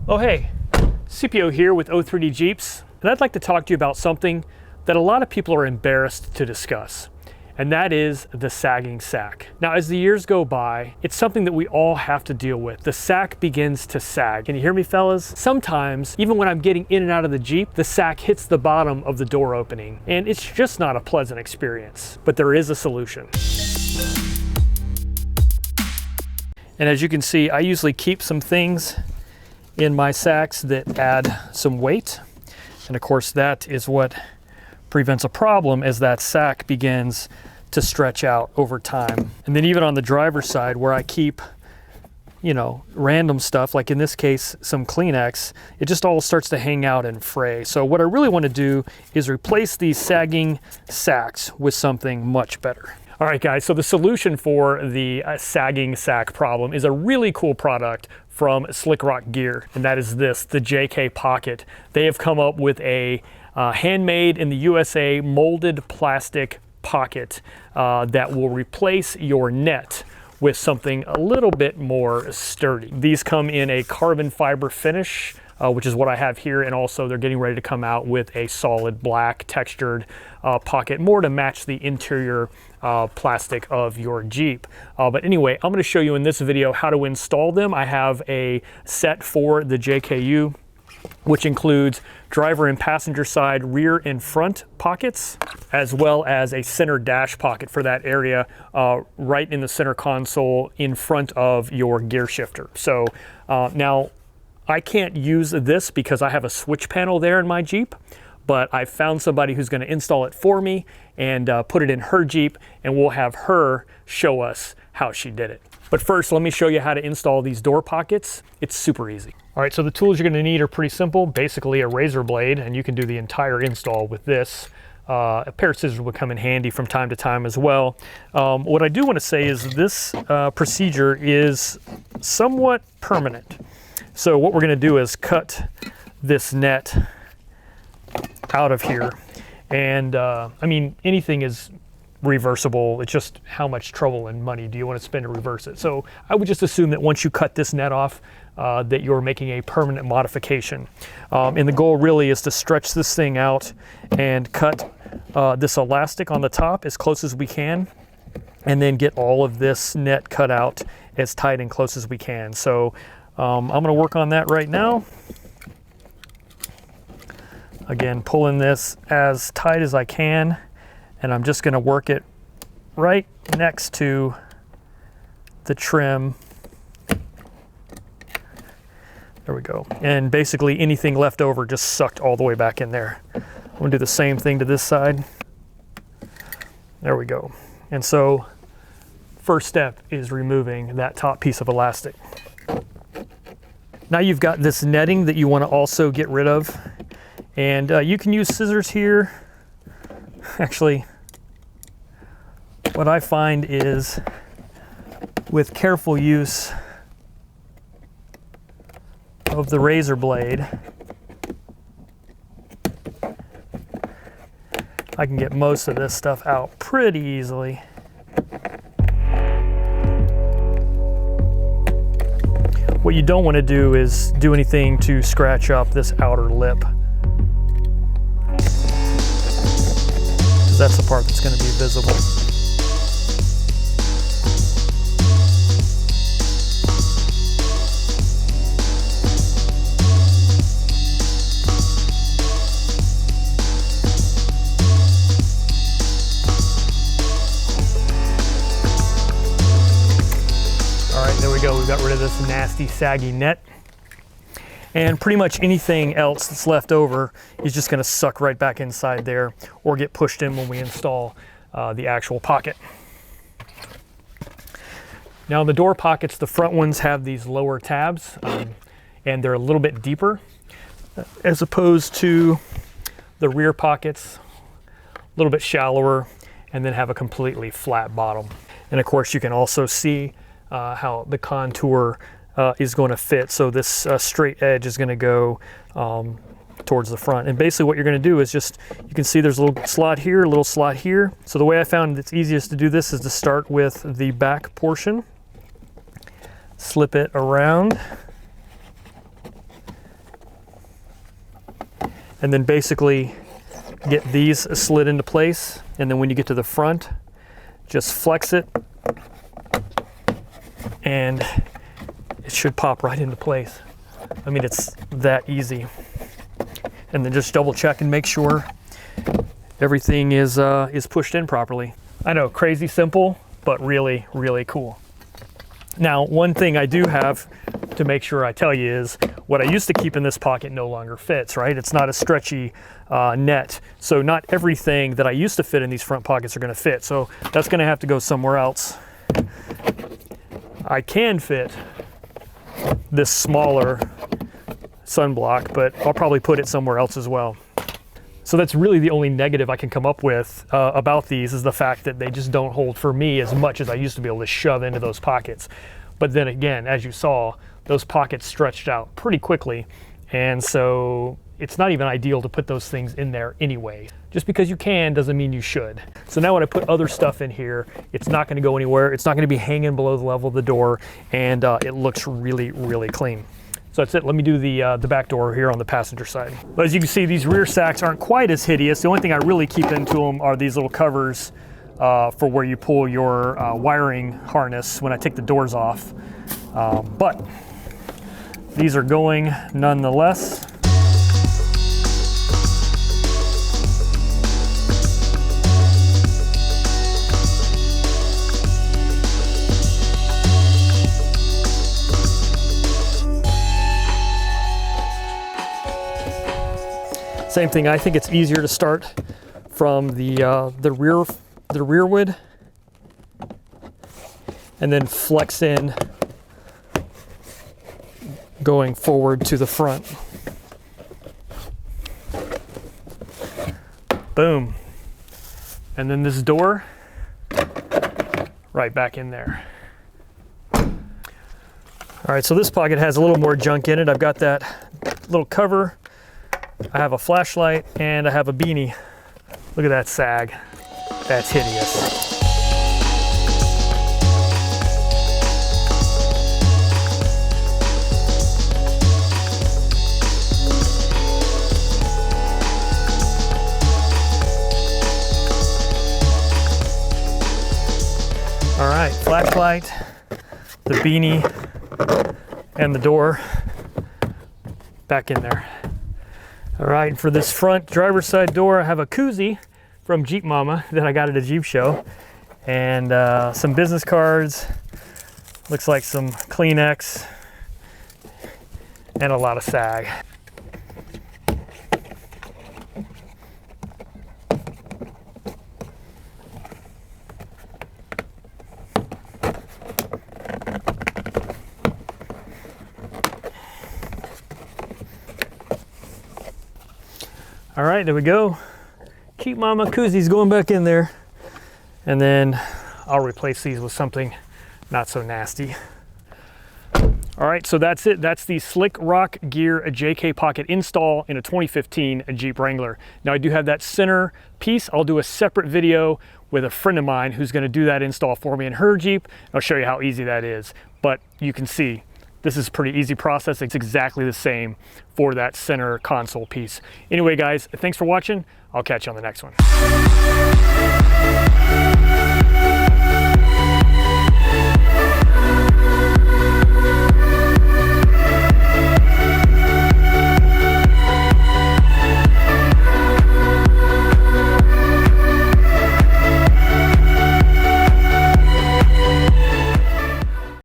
Oh hey, CPO here with O3D Jeeps, and I'd like to talk to you about something that a lot of people are embarrassed to discuss, and that is the sagging sack. Now as the years go by, it's something that we all have to deal with. The sack begins to sag. Can you hear me, fellas? Sometimes, even when I'm getting in and out of the Jeep, the sack hits the bottom of the door opening, and it's just not a pleasant experience, but there is a solution. And as you can see, I usually keep some things in my sacks that add some weight. And of course, that is what prevents a problem as that sack begins to stretch out over time. And then even on the driver's side where I keep, you know, random stuff, like in this case, some Kleenex, it just all starts to hang out and fray. So what I really want to do is replace these sagging sacks with something much better. All right, guys, so the solution for the sagging sack problem is a really cool product from Slick Rock Gear, and that is this, the JK Pocket. They have come up with a handmade in the USA molded plastic pocket that will replace your net with something a little bit more sturdy. These come in a carbon fiber finish, which is what I have here, and also they're getting ready to come out with a solid black textured pocket, more to match the interior plastic of your Jeep. But anyway, I'm going to show you in this video how to install them. I have a set for the JKU, which includes driver and passenger side rear and front pockets, as well as a center dash pocket for that area right in the center console in front of your gear shifter. So now I can't use this because I have a switch panel there in my Jeep, but I found somebody who's going to install it for me and put it in her Jeep, and we'll have her show us how she did it. But first, let me show you how to install these door pockets. It's super easy. All right, so the tools you're going to need are pretty simple. Basically a razor blade, and you can do the entire install with this. A pair of scissors will come in handy from time to time as well. What I do want to say is this procedure is somewhat permanent. So what we're going to do is cut this net out of here. And I mean, anything is reversible. It's just how much trouble and money do you want to spend to reverse it? So I would just assume that once you cut this net off, that you're making a permanent modification. And the goal really is to stretch this thing out and cut this elastic on the top as close as we can, and then get all of this net cut out as tight and close as we can. So I'm going to work on that right now. Again, pulling this as tight as I can, and I'm just going to work it right next to the trim. There we go. And basically anything left over just sucked all the way back in there. I'm going to do the same thing to this side. There we go. And so first step is removing that top piece of elastic. Now you've got this netting that you want to also get rid of. And you can use scissors here. Actually, what I find is with careful use of the razor blade, I can get most of this stuff out pretty easily. What you don't want to do is do anything to scratch up this outer lip. That's the part that's going to be visible. All right, there we go. We've got rid of this nasty, saggy net. And pretty much anything else that's left over is just going to suck right back inside there or get pushed in when we install the actual pocket. Now the door pockets, the front ones have these lower tabs and they're a little bit deeper as opposed to the rear pockets, a little bit shallower, and then have a completely flat bottom. And of course you can also see how the contour is going to fit. So this straight edge is going to go towards the front. And basically what you're going to do is just, you can see there's a little slot here, a little slot here. So the way I found it's easiest to do this is to start with the back portion, slip it around, and then basically get these slid into place. And then when you get to the front, just flex it and it should pop right into place. I mean, it's that easy. And then just double check and make sure everything is pushed in properly. I know, crazy simple, but really, really cool. Now, one thing I do have to make sure I tell you is what I used to keep in this pocket no longer fits, right? It's not a stretchy net. So not everything that I used to fit in these front pockets are gonna fit. So that's gonna have to go somewhere else. I can fit this smaller sunblock, but I'll probably put it somewhere else as well. So that's really the only negative I can come up with about these, is the fact that they just don't hold for me as much as I used to be able to shove into those pockets. But then again, as you saw, those pockets stretched out pretty quickly. And so it's not even ideal to put those things in there anyway. Just because you can doesn't mean you should. So now when I put other stuff in here, it's not gonna go anywhere. It's not gonna be hanging below the level of the door, and it looks really, really clean. So that's it. Let me do the back door here on the passenger side. But as you can see, these rear sacks aren't quite as hideous. The only thing I really keep into them are these little covers for where you pull your wiring harness when I take the doors off. But these are going nonetheless. Same thing. I think it's easier to start from the rearward and then flex in going forward to the front. Boom. And then this door right back in there. All right, so this pocket has a little more junk in it. I've got that little cover. I have a flashlight and I have a beanie. Look at that sag. That's hideous. All right, flashlight, the beanie, and the door back in there. All right, and for this front driver's side door, I have a koozie from Jeep Mama that I got at a Jeep show, and some business cards, looks like some Kleenex, and a lot of sag. All right, there we go. Jeep Mama koozie's going back in there. And then I'll replace these with something not so nasty. All right, so that's it. That's the Slick Rock Gear JK pocket install in a 2015 Jeep Wrangler. Now I do have that center piece. I'll do a separate video with a friend of mine who's gonna do that install for me in her Jeep. I'll show you how easy that is. But you can see, this is a pretty easy process. It's exactly the same for that center console piece. Anyway, guys, thanks for watching. I'll catch you on the next one.